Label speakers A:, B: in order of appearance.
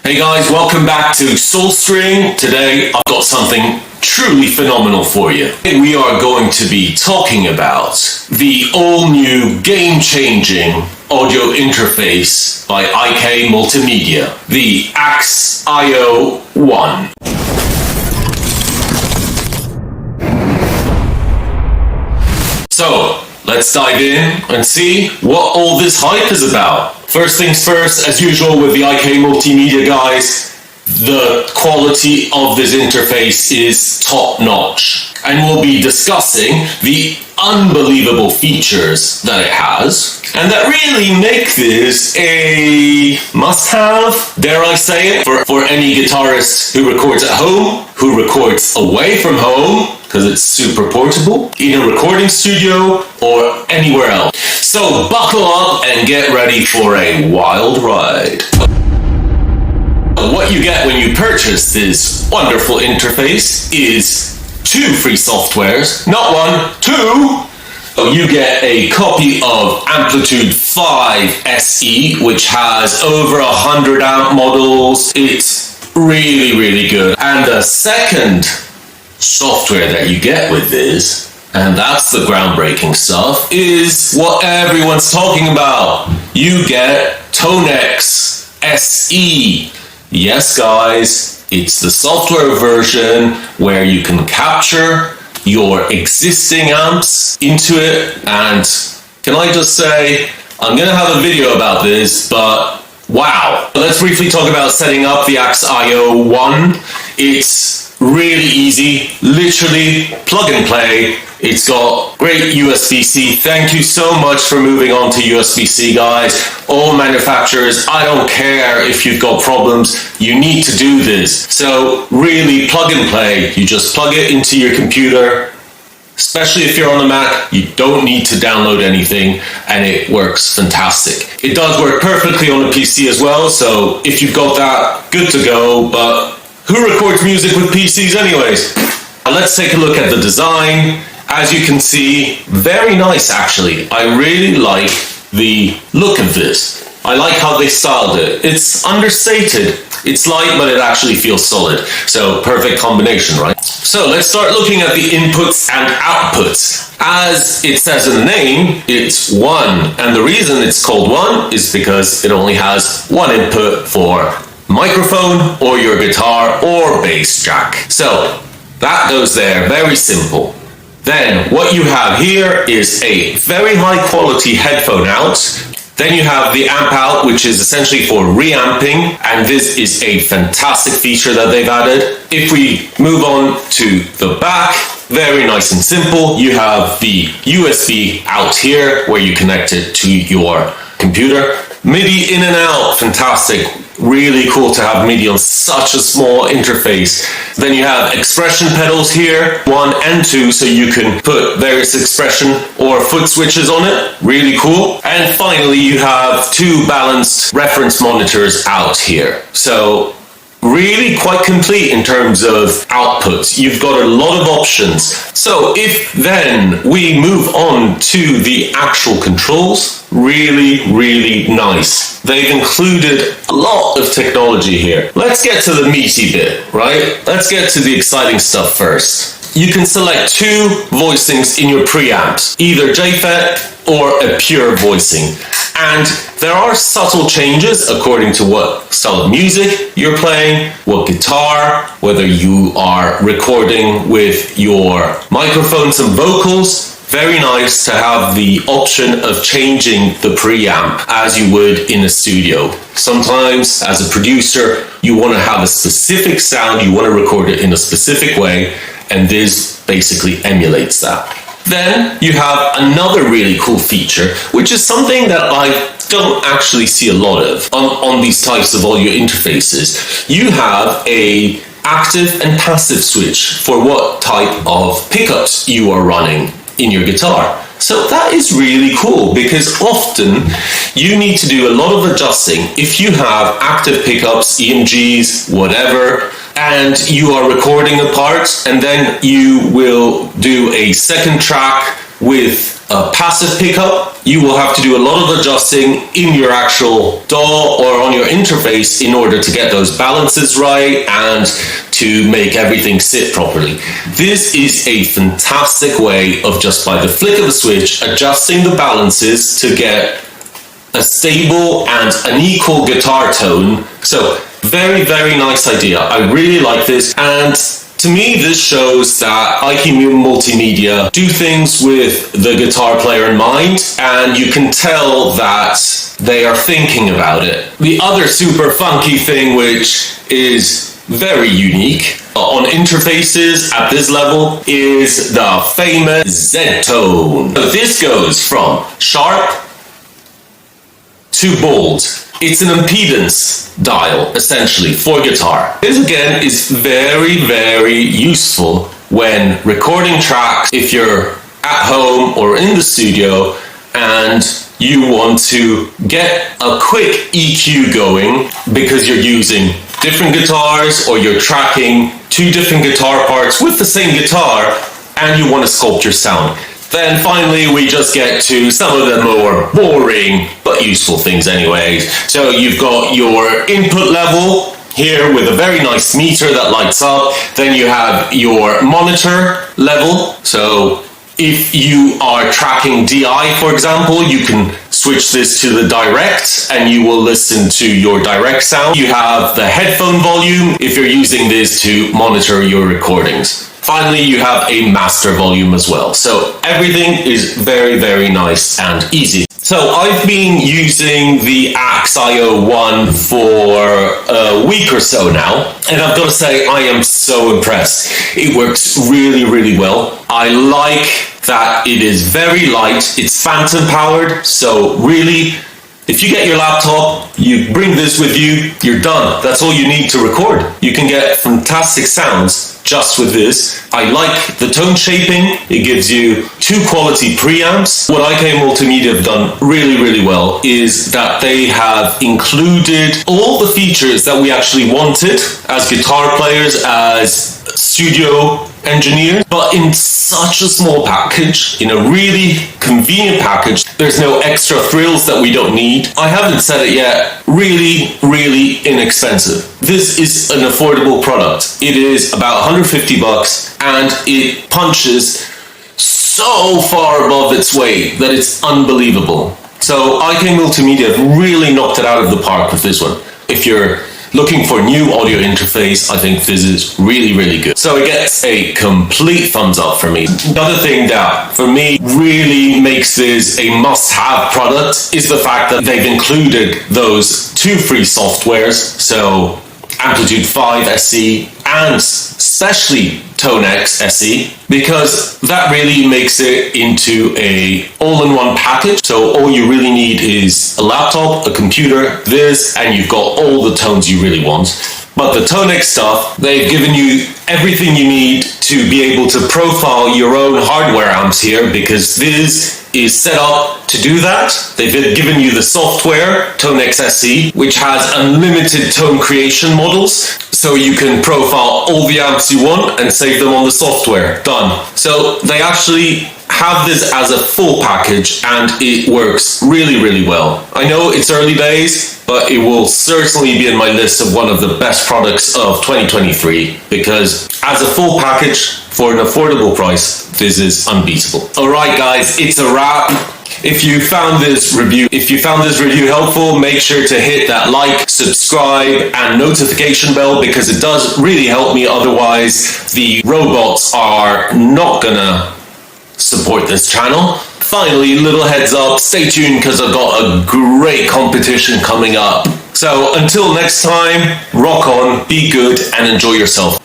A: Hey guys, welcome back to Soulstring. Today I've got something truly phenomenal for you. We are going to be talking about the all-new game-changing audio interface by IKMultimedia, the AudioInterface. So, let's dive in and see what all this hype is about. First things first, as usual with the IKMultimedia guys, the quality of this interface is top-notch. And we'll be discussing the unbelievable features that it has, and that really make this a must-have, dare I say it, for any guitarist who records at home, who records away from home, because it's super portable, in a recording studio or anywhere else. So buckle up and get ready for a wild ride. What you get when you purchase this wonderful interface is 2 free softwares, not 1, 2. You get a copy of Amplitude 5 SE, which has over 100 amp models. It's really, really good. And the second software that you get with this, and that's the groundbreaking stuff, is what everyone's talking about. You get Tonex SE. Yes, guys, it's the software version where you can capture your existing amps into it. And can I just say, I'm gonna have a video about this, but wow. Let's briefly talk about setting up the AudioInterface. It's really easy, literally plug and play. It's got great USB-C. Thank you so much for moving on to USB-C, guys. All manufacturers, I don't care if you've got problems, you need to do this. So really plug and play. You just plug it into your computer, especially if you're on the Mac. You don't need to download anything, and it works fantastic. It does work perfectly on a PC as well, so if you've got that, good to go. But who records music with PCs anyways? Let's take a look at the design. As you can see, very nice actually. I really like the look of this. I like how they styled it. It's understated. It's light, but it actually feels solid. So perfect combination, right? So let's start looking at the inputs and outputs. As it says in the name, it's 1. And the reason it's called 1 is because it only has 1 input for microphone or your guitar or bass jack. So that goes there, very simple. Then what you have here is a very high quality headphone out. Then you have the amp out, which is essentially for reamping, and this is a fantastic feature that they've added. If we move on to the back, very nice and simple. You have the USB out here where you connect it to your computer. MIDI in and out, fantastic. Really cool to have MIDI on such a small interface. Then you have expression pedals here, 1 and 2, so you can put various expression or foot switches on it. Really cool. And finally, you have 2 balanced reference monitors out here. So really quite complete in terms of outputs. You've got a lot of options. So if then we move on to the actual controls, really, really nice. They've included a lot of technology here. Let's get to the meaty bit, right? Let's get to the exciting stuff first. You can select 2 voicings in your preamps, either JFET or a pure voicing. And there are subtle changes according to what style of music you're playing, what guitar, whether you are recording with your microphones and vocals. Very nice to have the option of changing the preamp as you would in a studio. Sometimes as a producer, you want to have a specific sound, you want to record it in a specific way, and this basically emulates that. Then you have another really cool feature, which is something that I don't actually see a lot of on these types of audio interfaces. You have a active and passive switch for what type of pickups you are running in your guitar. So that is really cool because often you need to do a lot of adjusting if you have active pickups, EMGs, whatever, and you are recording a part and then you will do a second track with a passive pickup. you will have to do a lot of adjusting in your actual DAW or on your interface in order to get those balances right and to make everything sit properly. This is a fantastic way of just by the flick of a switch adjusting the balances to get a stable and an equal guitar tone. So very, very nice idea. I really like this, and to me this shows that IKMultimedia do things with the guitar player in mind, and you can tell that they are thinking about it. The other super funky thing, which is very unique on interfaces at this level, is the famous Z-tone. So this goes from sharp to bold. It's an impedance dial, essentially, for guitar. This, again, is very, very useful when recording tracks, if you're at home or in the studio and you want to get a quick EQ going because you're using different guitars or you're tracking two different guitar parts with the same guitar and you want to sculpt your sound. Then finally we just get to some of the more boring but useful things anyway. So you've got your input level here with a very nice meter that lights up. Then you have your monitor level. So if you are tracking DI, for example, you can switch this to the direct and you will listen to your direct sound. You have the headphone volume if you're using this to monitor your recordings. Finally, you have a master volume as well. So everything is very, very nice and easy. So I've been using the Axe.io one for a week or so now, and I've got to say I am so impressed. It works really, really well. I like that it is very light. It's phantom powered, so really, if you get your laptop, you bring this with you, you're done. That's all you need to record. You can get fantastic sounds just with this. I like the tone shaping. It gives you two quality preamps. What IKMultimedia have done really, really well is that they have included all the features that we actually wanted as guitar players, as studio engineers, but in such a small package, in a really convenient package. There's no extra frills that we don't need. I haven't said it yet. Really, really inexpensive. This is an affordable product. It is about 150 bucks and it punches so far above its weight that it's unbelievable. So IKMultimedia have really knocked it out of the park with this one. If you're looking for new audio interface, I think this is really, really good. So it gets a complete thumbs up for me. Another thing that for me really makes this a must-have product is the fact that they've included those two free softwares, so Amplitude 5 SE and especially ToneX SE, because that really makes it into a all-in-one package. So all you really need is a laptop, a computer, this, and you've got all the tones you really want. But the ToneX stuff, they've given you everything you need to be able to profile your own hardware amps here, because this is set up to do that. They've given you the software, ToneX SE, which has unlimited tone creation models, so you can profile all the amps you want and save them on the software. Done. So they actually have this as a full package and it works really, really well. I know it's early days, but it will certainly be in my list of one of the best products of 2023, because as a full package for an affordable price, this is unbeatable. All right, guys, it's a wrap. If you found this review helpful, make sure to hit that like, subscribe, and notification bell, because it does really help me. Otherwise, the robots are not gonna support this channel. Finally, little heads up, stay tuned because I've got a great competition coming up. So until next time, rock on, be good, and enjoy yourself.